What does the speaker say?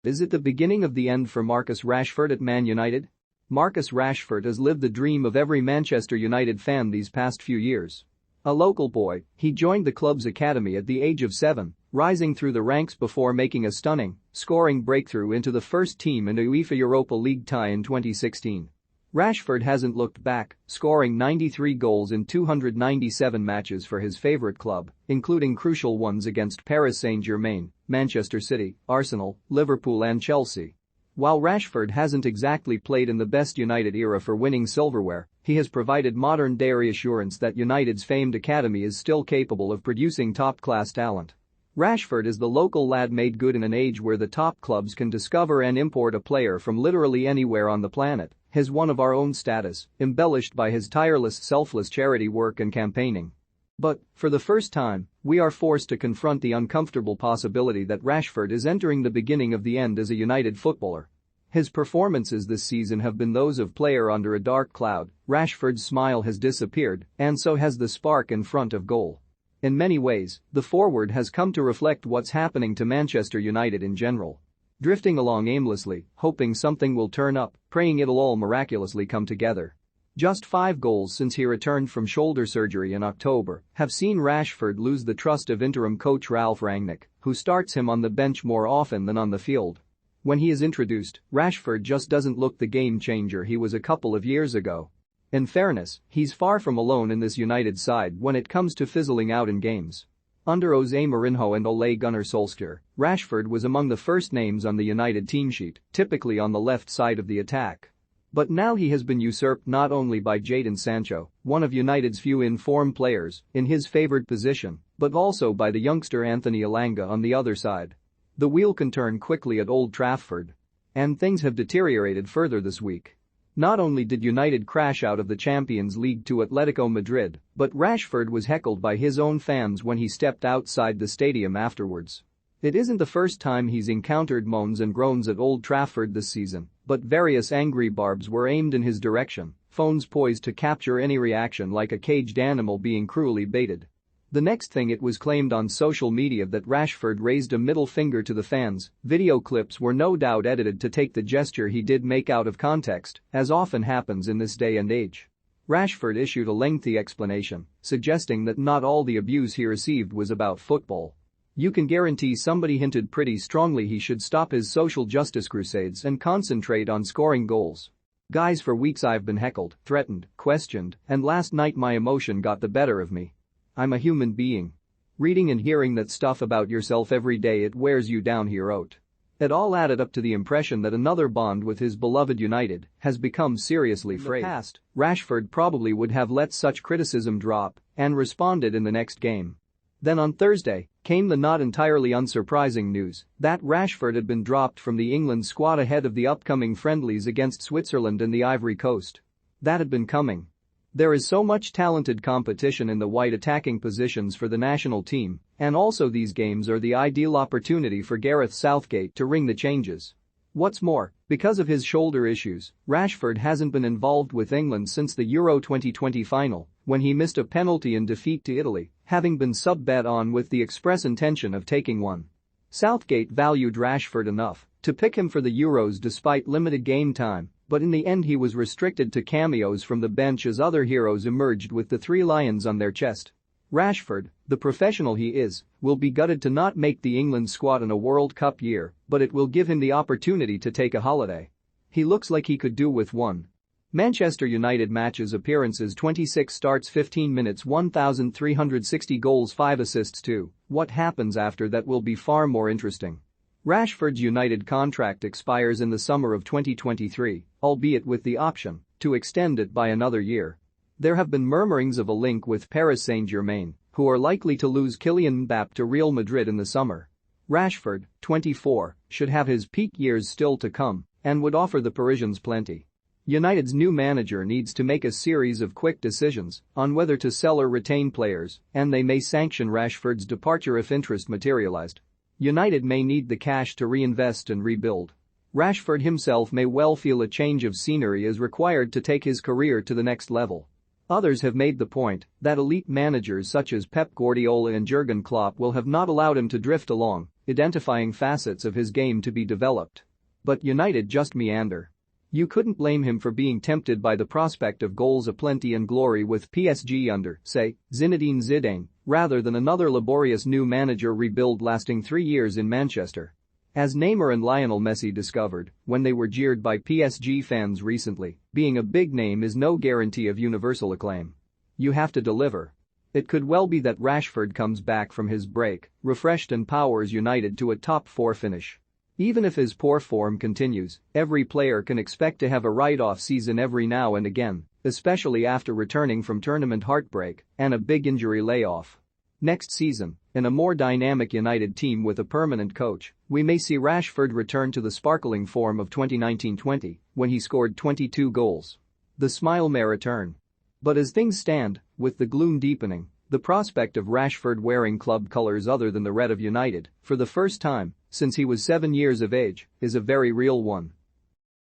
Is it the beginning of the end for Marcus Rashford at Man United? Marcus Rashford has lived the dream of every Manchester United fan these past few years. A local boy, he joined the club's academy at the age of 7, rising through the ranks before making a stunning, scoring breakthrough into the first team in a UEFA Europa League tie in 2016. Rashford hasn't looked back, scoring 93 goals in 297 matches for his favourite club, including crucial ones against Paris Saint-Germain, Manchester City, Arsenal, Liverpool and Chelsea. While Rashford hasn't exactly played in the best United era for winning silverware, he has provided modern-day reassurance that United's famed academy is still capable of producing top-class talent. Rashford is the local lad made good in an age where the top clubs can discover and import a player from literally anywhere on the planet. His one of our own status, embellished by his tireless selfless charity work and campaigning. But, for the first time, we are forced to confront the uncomfortable possibility that Rashford is entering the beginning of the end as a United footballer. His performances this season have been those of player under a dark cloud. Rashford's smile has disappeared, and so has the spark in front of goal. In many ways, the forward has come to reflect what's happening to Manchester United in general. Drifting along aimlessly, hoping something will turn up, praying it'll all miraculously come together. Just 5 goals since he returned from shoulder surgery in October have seen Rashford lose the trust of interim coach Ralf Rangnick, who starts him on the bench more often than on the field. When he is introduced, Rashford just doesn't look the game changer he was a couple of years ago. In fairness, he's far from alone in this United side when it comes to fizzling out in games. Under Jose Mourinho and Ole Gunnar Solskjaer, Rashford was among the first names on the United team sheet, typically on the left side of the attack. But now he has been usurped not only by Jadon Sancho, one of United's few in-form players, in his favoured position, but also by the youngster Anthony Elanga on the other side. The wheel can turn quickly at Old Trafford. And things have deteriorated further this week. Not only did United crash out of the Champions League to Atletico Madrid, but Rashford was heckled by his own fans when he stepped outside the stadium afterwards. It isn't the first time he's encountered moans and groans at Old Trafford this season, but various angry barbs were aimed in his direction, phones poised to capture any reaction like a caged animal being cruelly baited. The next thing it was claimed on social media that Rashford raised a middle finger to the fans. Video clips were no doubt edited to take the gesture he did make out of context, as often happens in this day and age. Rashford issued a lengthy explanation, suggesting that not all the abuse he received was about football. You can guarantee somebody hinted pretty strongly he should stop his social justice crusades and concentrate on scoring goals. Guys, for weeks I've been heckled, threatened, questioned, and last night my emotion got the better of me. I'm a human being. Reading and hearing that stuff about yourself every day, it wears you down, he wrote. It all added up to the impression that another bond with his beloved United has become seriously frayed. In the past, Rashford probably would have let such criticism drop and responded in the next game. Then on Thursday came the not entirely unsurprising news that Rashford had been dropped from the England squad ahead of the upcoming friendlies against Switzerland and the Ivory Coast. That had been coming. There is so much talented competition in the wide attacking positions for the national team, and also these games are the ideal opportunity for Gareth Southgate to ring the changes. What's more, because of his shoulder issues, Rashford hasn't been involved with England since the Euro 2020 final, when he missed a penalty in defeat to Italy, having been sub-bet on with the express intention of taking one. Southgate valued Rashford enough to pick him for the Euros despite limited game time, but in the end he was restricted to cameos from the bench as other heroes emerged with the 3 lions on their chest. Rashford, the professional he is, will be gutted to not make the England squad in a World Cup year, but it will give him the opportunity to take a holiday. He looks like he could do with one. Manchester United matches appearances 26 starts 15 minutes 1,360 goals 5 assists 2. What happens after that will be far more interesting. Rashford's United contract expires in the summer of 2023, albeit with the option to extend it by another year. There have been murmurings of a link with Paris Saint-Germain, who are likely to lose Kylian Mbappé to Real Madrid in the summer. Rashford, 24, should have his peak years still to come and would offer the Parisians plenty. United's new manager needs to make a series of quick decisions on whether to sell or retain players, and they may sanction Rashford's departure if interest materialized. United may need the cash to reinvest and rebuild. Rashford himself may well feel a change of scenery is required to take his career to the next level. Others have made the point that elite managers such as Pep Guardiola and Jurgen Klopp will have not allowed him to drift along identifying facets of his game to be developed. But United just meander. You couldn't blame him for being tempted by the prospect of goals aplenty and glory with PSG under, say, Zinedine Zidane, rather than another laborious new manager rebuild lasting 3 years in Manchester. As Neymar and Lionel Messi discovered when they were jeered by PSG fans recently, being a big name is no guarantee of universal acclaim. You have to deliver. It could well be that Rashford comes back from his break, refreshed and powers United to a top 4 finish. Even if his poor form continues, every player can expect to have a write-off season every now and again, especially after returning from tournament heartbreak and a big injury layoff. Next season, in a more dynamic United team with a permanent coach, we may see Rashford return to the sparkling form of 2019-20, when he scored 22 goals. The smile may return. But as things stand, with the gloom deepening, the prospect of Rashford wearing club colours other than the red of United, for the first time since he was 7 years of age, is a very real one.